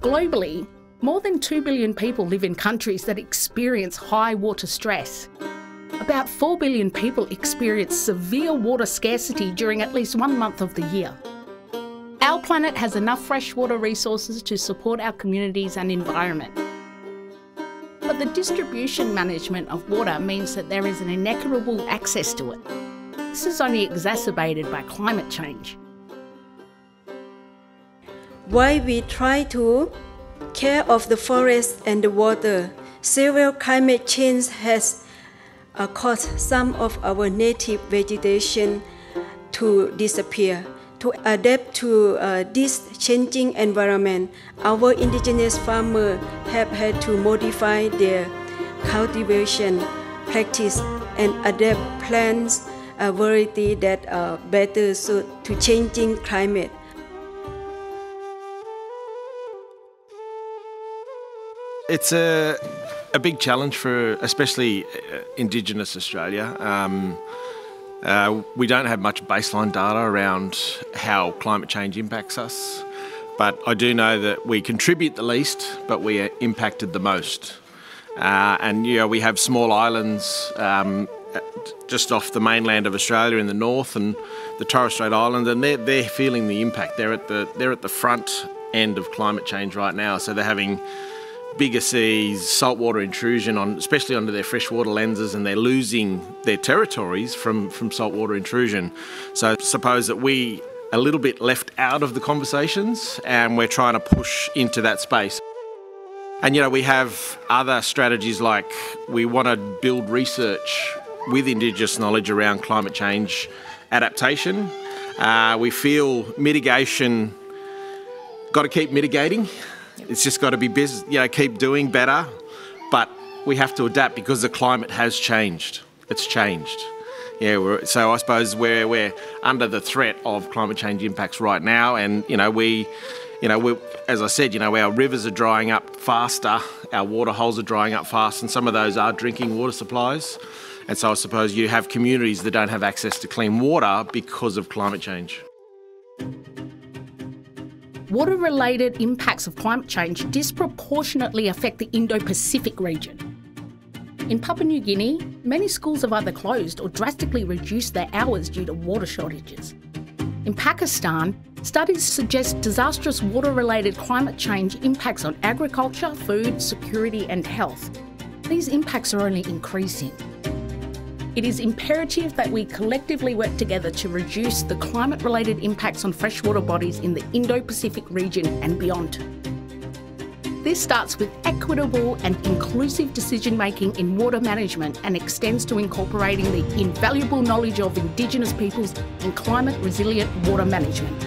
Globally, more than 2 billion people live in countries that experience high water stress. About 4 billion people experience severe water scarcity during at least 1 month of the year. Our planet has enough freshwater resources to support our communities and environment. But the distribution management of water means that there is an inequitable access to it. This is only exacerbated by climate change. While we try to care of the forest and the water, severe climate change has caused some of our native vegetation to disappear. To adapt to this changing environment, our indigenous farmers have had to modify their cultivation practice and adapt plants variety that are better suited to changing climate. It's a big challenge for especially Indigenous Australia. We don't have much baseline data around how climate change impacts us, but I do know that we contribute the least, but we are impacted the most. And we have small islands just off the mainland of Australia in the north and the Torres Strait Islands, and they're feeling the impact. They're at the front end of climate change right now, so they're having bigger seas, saltwater intrusion, especially onto their freshwater lenses, and they're losing their territories from saltwater intrusion. So suppose that we a little bit left out of the conversations and we're trying to push into that space. And we have other strategies like we want to build research with Indigenous knowledge around climate change adaptation. We feel mitigation, got to keep mitigating. It's just got to be keep doing better, but we have to adapt because the climate has changed. It's changed. So I suppose we're under the threat of climate change impacts right now, and we, as I said, our rivers are drying up faster, our water holes are drying up fast, and some of those are drinking water supplies. And so I suppose you have communities that don't have access to clean water because of climate change. Water-related impacts of climate change disproportionately affect the Indo-Pacific region. In Papua New Guinea, many schools have either closed or drastically reduced their hours due to water shortages. In Pakistan, studies suggest disastrous water-related climate change impacts on agriculture, food, security and health. These impacts are only increasing. It is imperative that we collectively work together to reduce the climate-related impacts on freshwater bodies in the Indo-Pacific region and beyond. This starts with equitable and inclusive decision-making in water management and extends to incorporating the invaluable knowledge of Indigenous peoples in climate-resilient water management.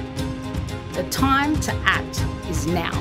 The time to act is now.